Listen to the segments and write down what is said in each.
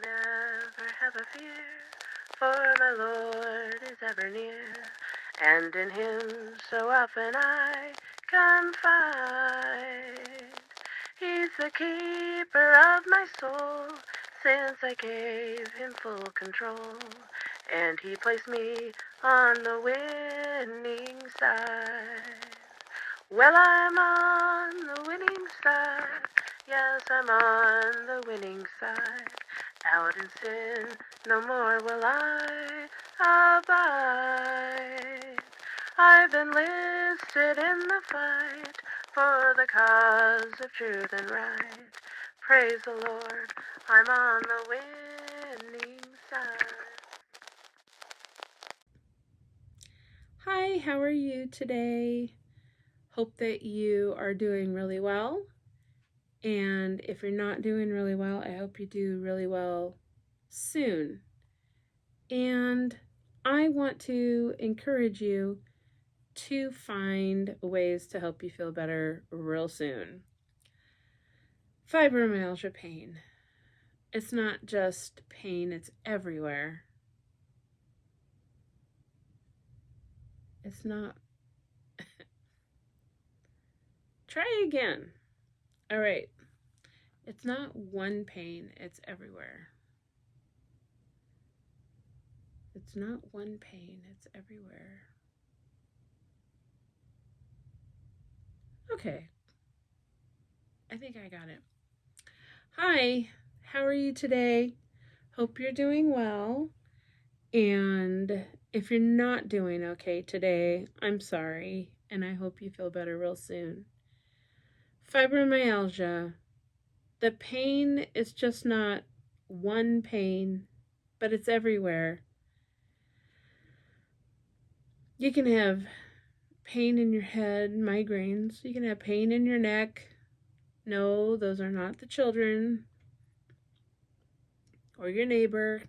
never have a fear, for my Lord is ever near, and in him so often I confide. He's the keeper of my soul, since I gave him full control, and he placed me on the winning side. Well, I'm on the winning side. Yes, I'm on the winning side. Out in sin, no more will I abide. I've enlisted in the fight for the cause of truth and right. Praise the Lord, I'm on the winning side. Hi, how are you today? Hope that you are doing really well. And if you're not doing really well, I hope you do really well soon. And I want to encourage you to find ways to help you feel better real soon. Fibromyalgia pain. It's not just pain, it's everywhere. It's not. Try again. All right. It's not one pain, it's everywhere. It's not one pain, it's everywhere. Okay. I think I got it. Hi, how are you today? Hope you're doing well. And if you're not doing okay today, I'm sorry, and I hope you feel better real soon. Fibromyalgia. The pain is just not one pain, but it's everywhere. You can have pain in your head, migraines. You can have pain in your neck. No, those are not the children or your neighbor.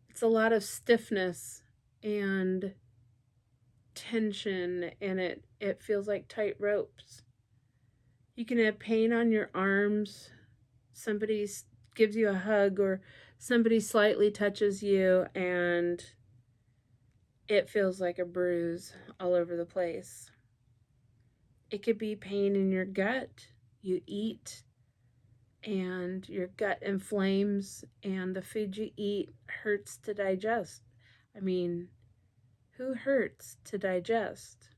It's a lot of stiffness and tension, and it feels like tight ropes. You can have pain on your arms. Somebody gives you a hug, or somebody slightly touches you, and it feels like a bruise all over the place. It could be pain in your gut. You eat and your gut inflames, and the food you eat hurts to digest. I mean, who hurts to digest?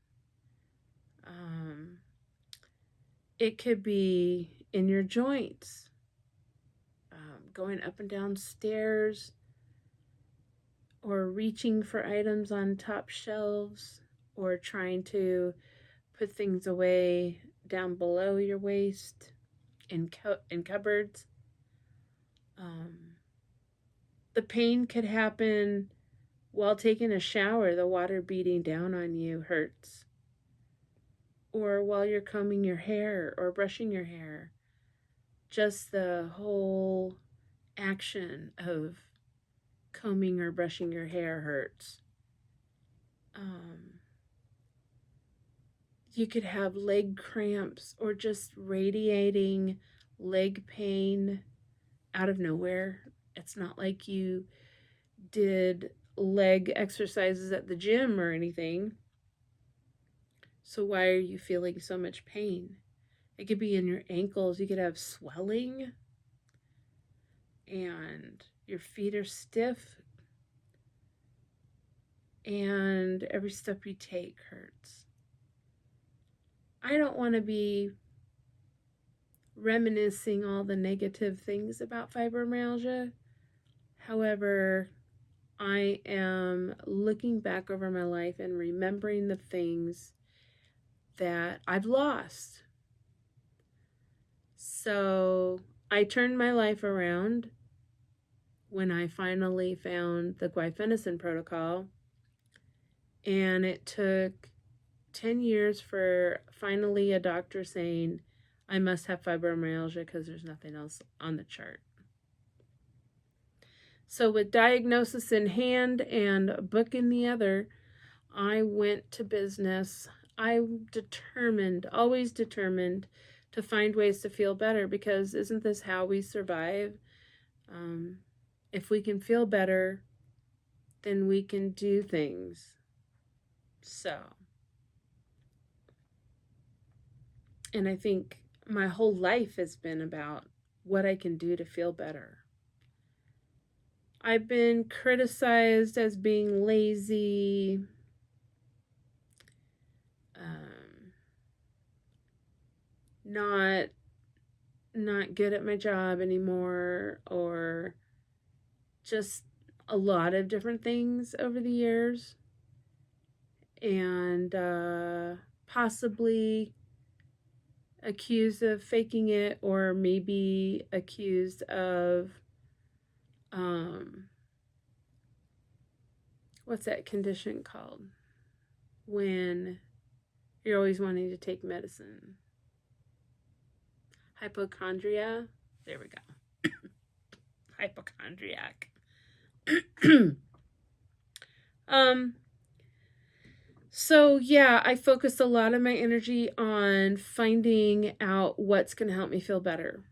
It could be in your joints, going up and down stairs, or reaching for items on top shelves, or trying to put things away down below your waist in cupboards. The pain could happen while taking a shower. The water beating down on you hurts. Or while you're combing your hair or brushing your hair. Just the whole action of combing or brushing your hair hurts. You could have leg cramps or just radiating leg pain out of nowhere. It's not like you did leg exercises at the gym or anything. So why are you feeling so much pain? It could be in your ankles. You could have swelling, and your feet are stiff, and every step you take hurts. I don't want to be reminiscing all the negative things about fibromyalgia. However, I am looking back over my life and remembering the things that I've lost. So I turned my life around when I finally found the guaifenesin protocol, and it took 10 years for finally a doctor saying I must have fibromyalgia because there's nothing else on the chart. So with diagnosis in hand and book in the other, I went to business. I'm determined, always determined, to find ways to feel better, because isn't this how we survive? If we can feel better, then we can do things. So, and I think my whole life has been about what I can do to feel better. I've been criticized as being lazy, not good at my job anymore, or just a lot of different things over the years, and possibly accused of faking it, or maybe accused of what's that condition called when you're always wanting to take medicine? Hypochondria. There we go. Hypochondriac. So yeah, I focus a lot of my energy on finding out what's going to help me feel better.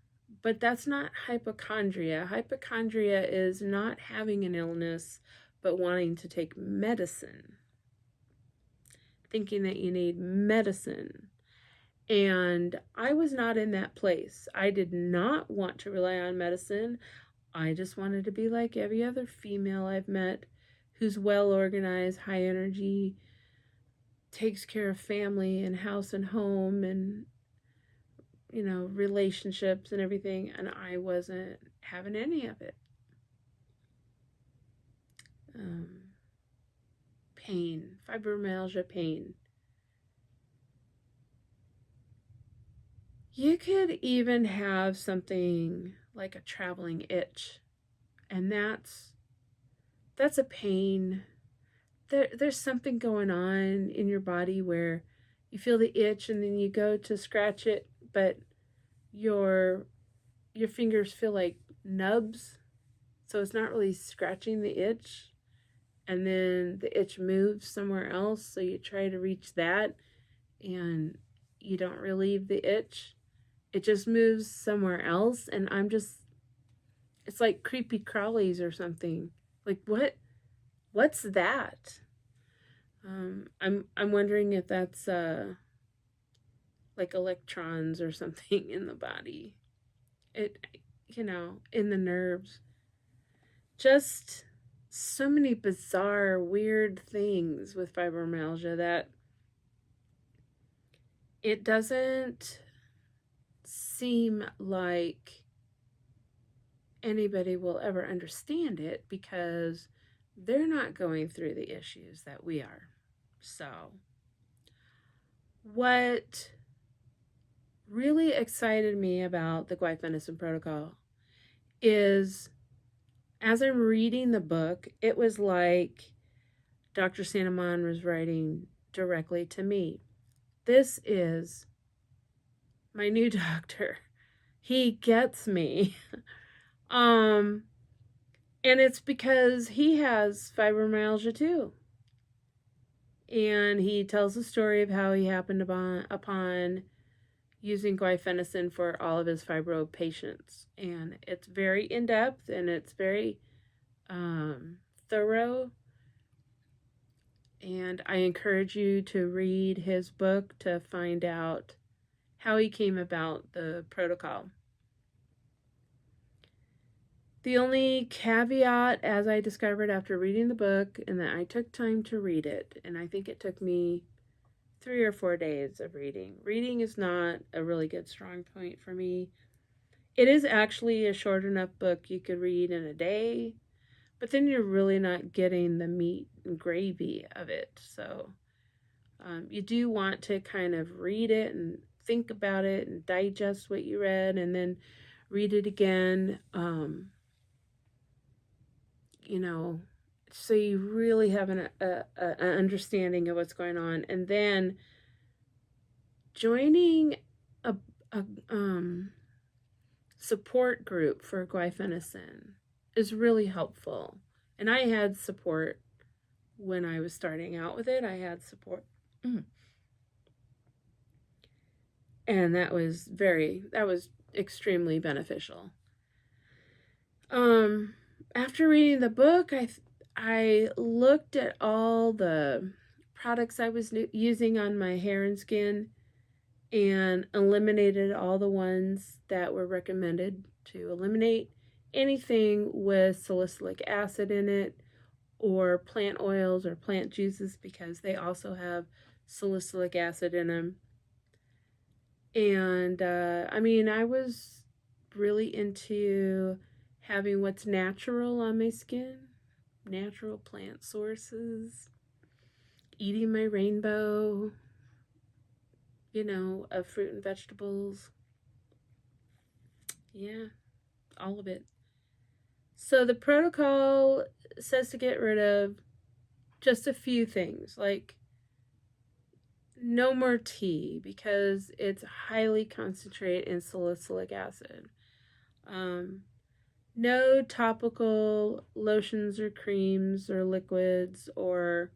But that's not hypochondria. Hypochondria is not having an illness, but wanting to take medicine. Thinking that you need medicine. And I was not in that place. I did not want to rely on medicine. I just wanted to be like every other female I've met who's well organized, high energy, takes care of family and house and home and, you know, relationships and everything. And I wasn't having any of it. Pain, fibromyalgia pain. You could even have something like a traveling itch, and that's a pain. There's something going on in your body where you feel the itch and then you go to scratch it, but your fingers feel like nubs, so it's not really scratching the itch, and then the itch moves somewhere else, so you try to reach that and you don't relieve the itch. It just moves somewhere else, and it's like creepy crawlies or something. Like, what's that? I'm wondering if that's like electrons or something in the body. It, you know, in the nerves. Just so many bizarre, weird things with fibromyalgia that it doesn't seem like anybody will ever understand it, because they're not going through the issues that we are. So, what really excited me about the glyphosate protocol is, as I'm reading the book, it was like Dr. Santamon was writing directly to me. This is my new doctor. He gets me. And it's because he has fibromyalgia too. And he tells the story of how he happened upon using guaifenesin for all of his fibro patients. And it's very in-depth and it's very thorough. And I encourage you to read his book to find out how he came about the protocol. The only caveat, as I discovered after reading the book, and that I took time to read it, and I think it took me 3 or 4 days of reading. Reading is not a really good strong point for me. It is actually a short enough book you could read in a day, but then you're really not getting the meat and gravy of it. So you do want to kind of read it and think about it and digest what you read, and then read it again. You know, so you really have an understanding of what's going on, and then joining a support group for guaifenesin is really helpful. And I had support when I was starting out with it. I had support. And that was extremely beneficial. After reading the book, I looked at all the products I was using on my hair and skin and eliminated all the ones that were recommended to eliminate. Anything with salicylic acid in it, or plant oils or plant juices, because they also have salicylic acid in them. And I was really into having what's natural on my skin, natural plant sources, eating my rainbow, of fruit and vegetables. Yeah, all of it. So the protocol says to get rid of just a few things, like no more tea because it's highly concentrated in salicylic acid. No topical lotions or creams or liquids or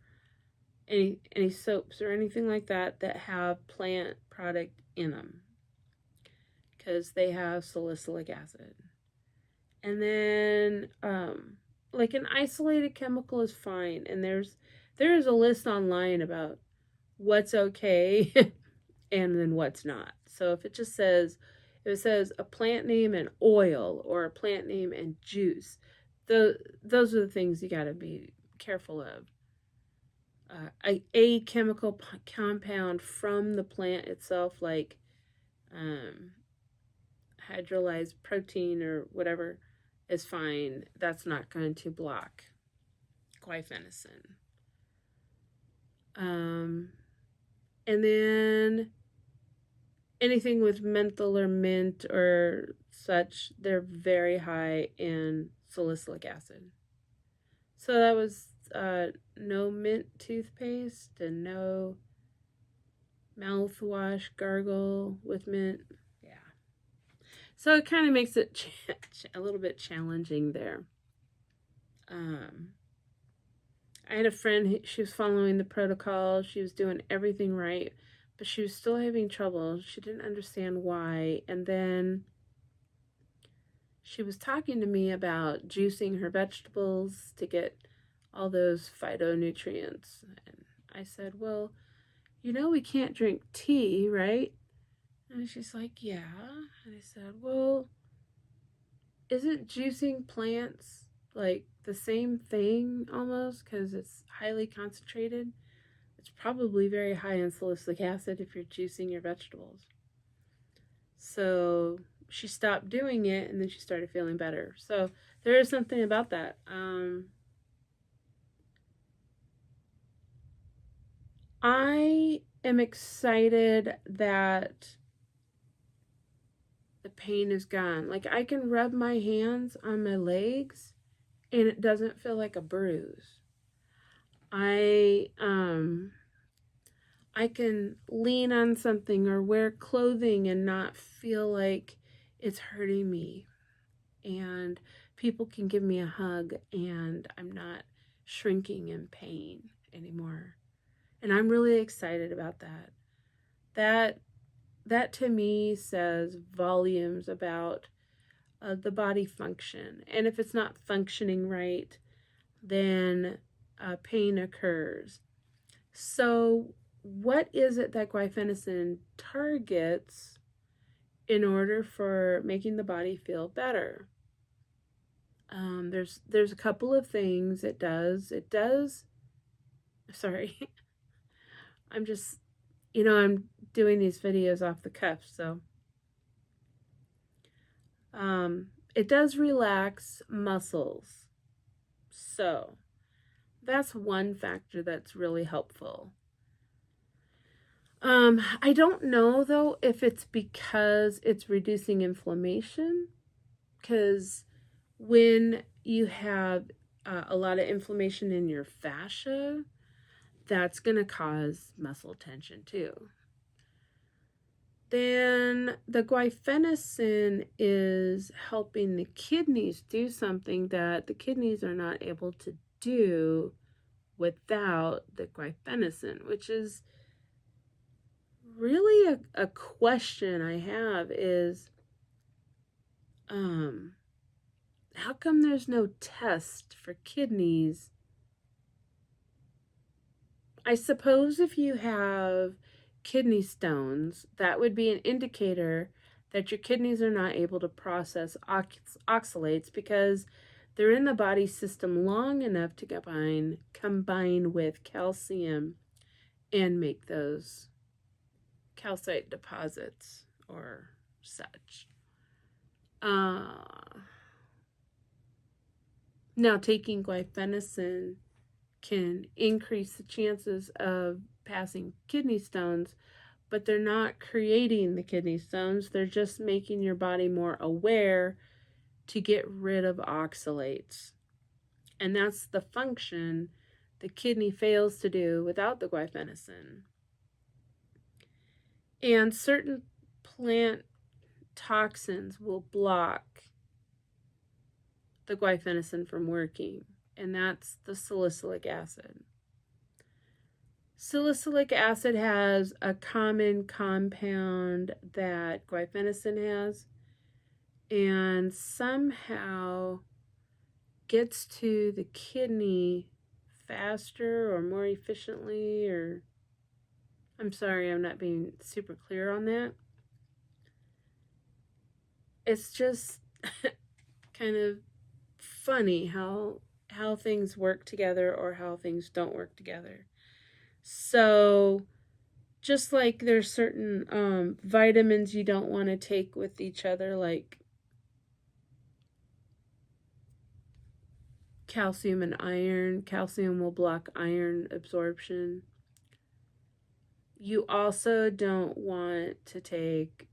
any soaps or anything like that have plant product in them, because they have salicylic acid. And then like an isolated chemical is fine, and there is a list online about what's okay and then what's not. So if it says a plant name and oil or a plant name and juice, those are the things you got to be careful of. A chemical compound from the plant itself, like hydrolyzed protein or whatever, is fine. That's not going to block guaifenesin. And then anything with menthol or mint or such, they're very high in salicylic acid. So that was no mint toothpaste and no mouthwash gargle with mint. Yeah. So it kind of makes it a little bit challenging there. I had a friend, she was following the protocol, she was doing everything right, but she was still having trouble. She didn't understand why. And then she was talking to me about juicing her vegetables to get all those phytonutrients. And I said, well, we can't drink tea, right? And she's like, yeah. And I said, well, isn't juicing plants like the same thing almost, because it's highly concentrated? It's probably very high in salicylic acid if you're juicing your vegetables. So she stopped doing it, and then she started feeling better. So there is something about that. I am excited that the pain is gone. Like, I can rub my hands on my legs and it doesn't feel like a bruise. I can lean on something or wear clothing and not feel like it's hurting me. And people can give me a hug and I'm not shrinking in pain anymore. And I'm really excited about that. That to me says volumes about the body function. And if it's not functioning right, then pain occurs. So what is it that guaifenesin targets in order for making the body feel better? There's a couple of things it does. Sorry, I'm just, I'm doing these videos off the cuff, so it does relax muscles. So that's one factor that's really helpful. I don't know though if it's because it's reducing inflammation, because when you have a lot of inflammation in your fascia, that's going to cause muscle tension too. Then the guaifenesin is helping the kidneys do something that the kidneys are not able to do without the guaifenesin, which is really a question I have is, how come there's no test for kidneys? I suppose if you have kidney stones, that would be an indicator that your kidneys are not able to process oxalates because they're in the body system long enough to combine with calcium and make those calcite deposits or such. Now, taking guaifenesin can increase the chances of passing kidney stones, but they're not creating the kidney stones. They're just making your body more aware to get rid of oxalates. And that's the function the kidney fails to do without the guaifenesin. And certain plant toxins will block the guaifenesin from working, and that's the salicylic acid. Salicylic acid has a common compound that guaifenesin has, and somehow gets to the kidney faster or more efficiently, or I'm sorry, I'm not being super clear on that. It's just kind of funny how things work together or how things don't work together. So just like there's certain vitamins you don't want to take with each other, like calcium and iron. Calcium will block iron absorption. You also don't want to take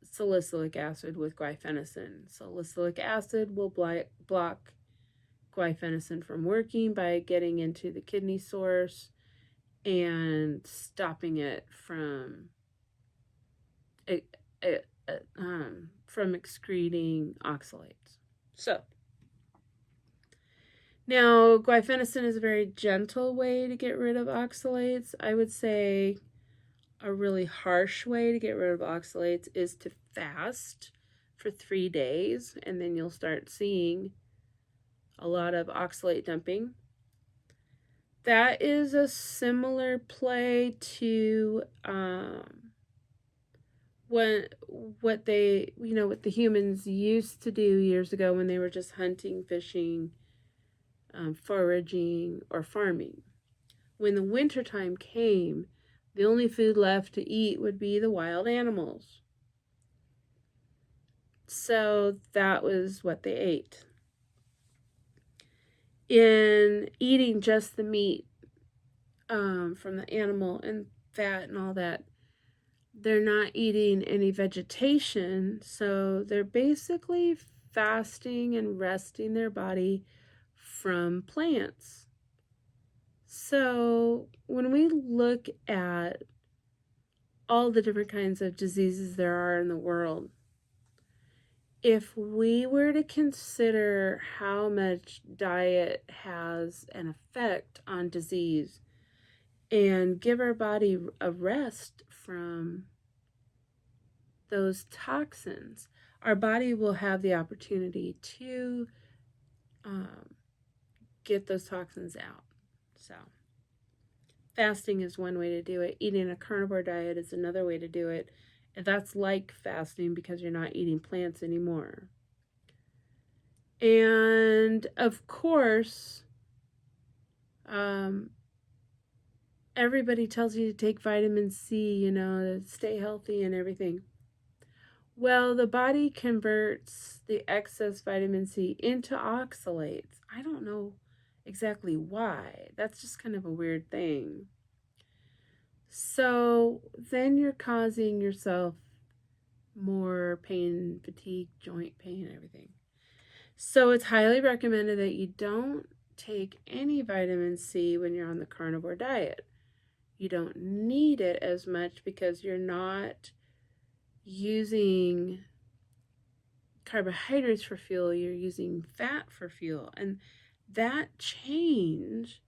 salicylic acid with guaifenesin. Salicylic acid will block guaifenesin from working by getting into the kidney source and stopping it from excreting oxalates. So now, guaifenesin is a very gentle way to get rid of oxalates. I would say a really harsh way to get rid of oxalates is to fast for 3 days, and then you'll start seeing a lot of oxalate dumping. That is a similar play to what the humans used to do years ago when they were just hunting, fishing, foraging, or farming. When the wintertime came, the only food left to eat would be the wild animals. So that was what they ate. In eating just the meat from the animal and fat and all that, they're not eating any vegetation, so they're basically fasting and resting their body from plants. So when we look at all the different kinds of diseases there are in the world, if we were to consider how much diet has an effect on disease and give our body a rest from those toxins, our body will have the opportunity to get those toxins out. So fasting is one way to do it. Eating a carnivore diet is another way to do it. And that's like fasting because you're not eating plants anymore. And of course, everybody tells you to take vitamin C, to stay healthy and everything. Well, the body converts the excess vitamin C into oxalates. I don't know exactly why. That's just kind of a weird thing. So then you're causing yourself more pain, fatigue, joint pain, everything. So it's highly recommended that you don't take any vitamin C when you're on the carnivore diet. You don't need it as much because you're not using carbohydrates for fuel, you're using fat for fuel. And that change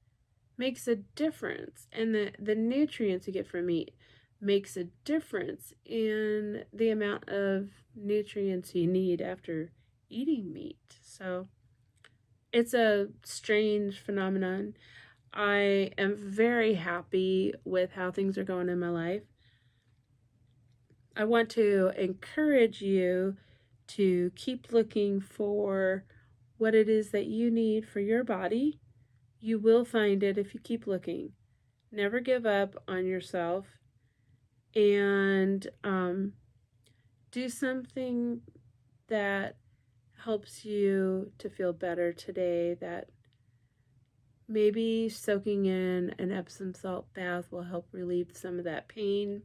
makes a difference in the nutrients you get from meat. makes a difference in the amount of nutrients you need after eating meat. So it's a strange phenomenon. I am very happy with how things are going in my life. I want to encourage you to keep looking for what it is that you need for your body. You will find it if you keep looking. Never give up on yourself, and do something that helps you to feel better today. That maybe soaking in an Epsom salt bath will help relieve some of that pain.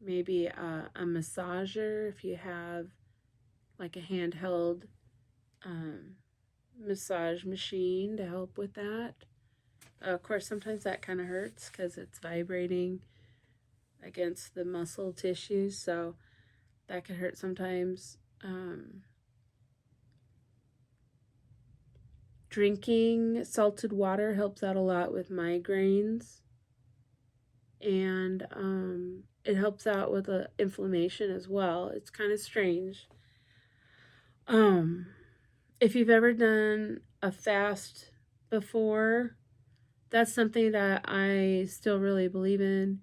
Maybe a massager, if you have like a handheld massage machine to help with that. Of course, sometimes that kind of hurts because it's vibrating against the muscle tissues, so that can hurt sometimes. Drinking salted water helps out a lot with migraines, and it helps out with inflammation as well. It's kind of strange. If you've ever done a fast before, that's something that I still really believe in.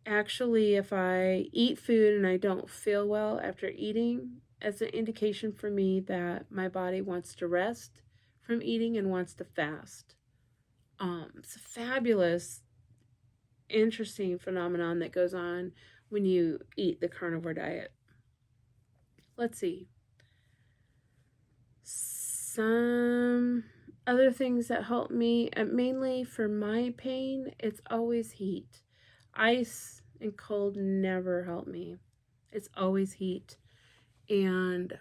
Actually, if I eat food and I don't feel well after eating, it's an indication for me that my body wants to rest from eating and wants to fast. It's a fabulous, interesting phenomenon that goes on when you eat the carnivore diet. Let's see. Some other things that help me, mainly for my pain, it's always heat. Ice and cold never help me. It's always heat. And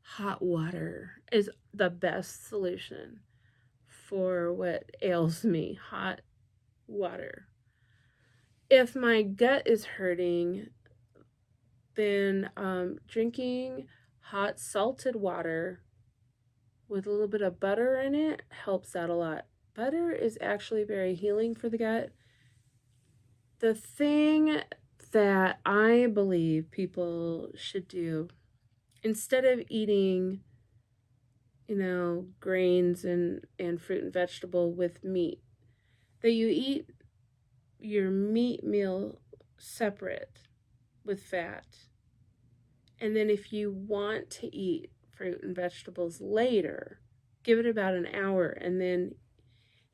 hot water is the best solution for what ails me. Hot water. If my gut is hurting, then drinking hot salted water with a little bit of butter in it helps out a lot. Butter is actually very healing for the gut. The thing that I believe people should do, instead of eating, grains and fruit and vegetable with meat, that you eat your meat meal separate with fat. And then if you want to eat fruit and vegetables later, give it about an hour and then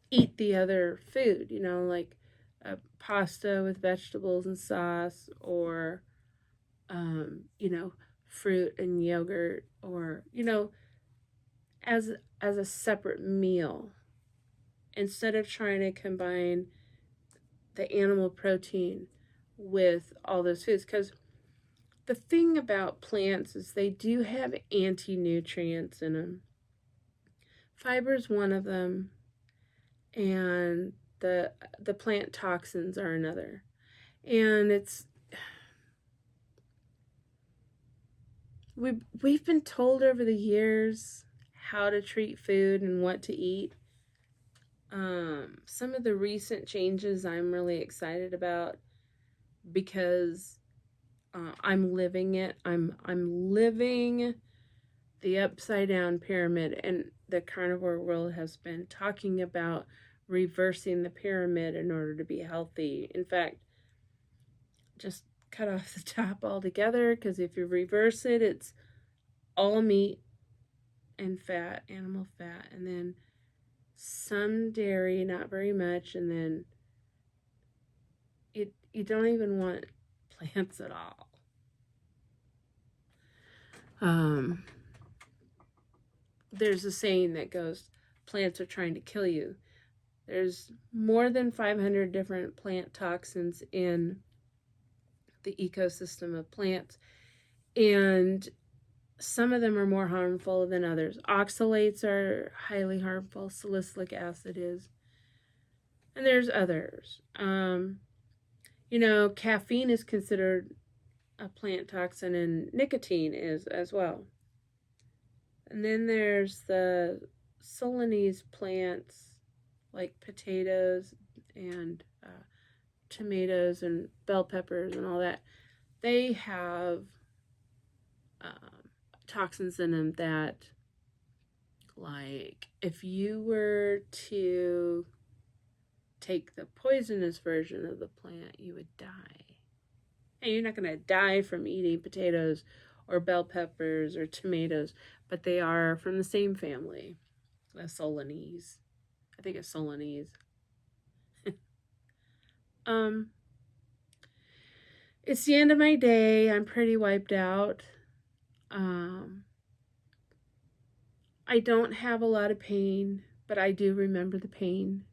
eat the other food, like a pasta with vegetables and sauce, or, fruit and yogurt, or, as a separate meal, instead of trying to combine the animal protein with all those foods. Because the thing about plants is they do have anti-nutrients in them. Fiber is one of them, and the plant toxins are another. And we've been told over the years how to treat food and what to eat. Some of the recent changes I'm really excited about because I'm living it. I'm living the upside down pyramid, and the carnivore world has been talking about reversing the pyramid in order to be healthy. In fact, just cut off the top altogether, because if you reverse it, it's all meat and fat, animal fat, and then some dairy, not very much, and then you don't even want plants at all. There's a saying that goes, plants are trying to kill you. There's more than 500 different plant toxins in the ecosystem of plants, and some of them are more harmful than others. Oxalates are highly harmful. Salicylic acid is. And there's others. Caffeine is considered a plant toxin, and nicotine is as well. And then there's the Solanese plants like potatoes, and tomatoes and bell peppers and all that, they have toxins in them that, like, if you were to take the poisonous version of the plant, you would die. And you're not going to die from eating potatoes or bell peppers or tomatoes, but they are from the same family, the Solanese. I think it's Solanese. It's the end of my day. I'm pretty wiped out. I don't have a lot of pain, but I do remember the pain.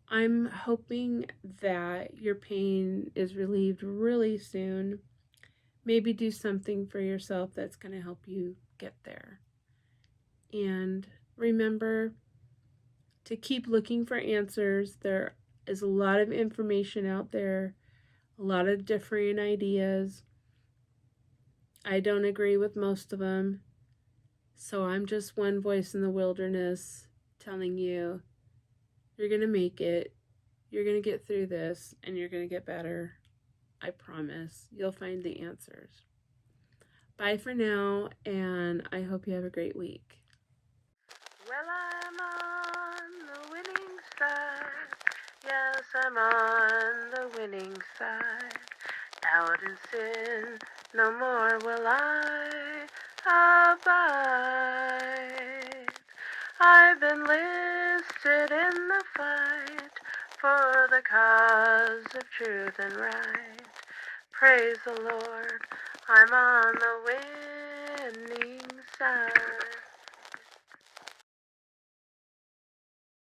I'm hoping that your pain is relieved really soon. Maybe do something for yourself that's going to help you get there. And remember to keep looking for answers. There is a lot of information out there, a lot of differing ideas. I don't agree with most of them. So I'm just one voice in the wilderness telling you, you're going to make it. You're going to get through this, and you're going to get better. I promise. You'll find the answers. Bye for now, and I hope you have a great week. Well, I'm on the winning side. Yes, I'm on the winning side. Out in sin, no more will I abide. I've enlisted in the fight for the cause of truth and right. Praise the Lord, I'm on the winning side.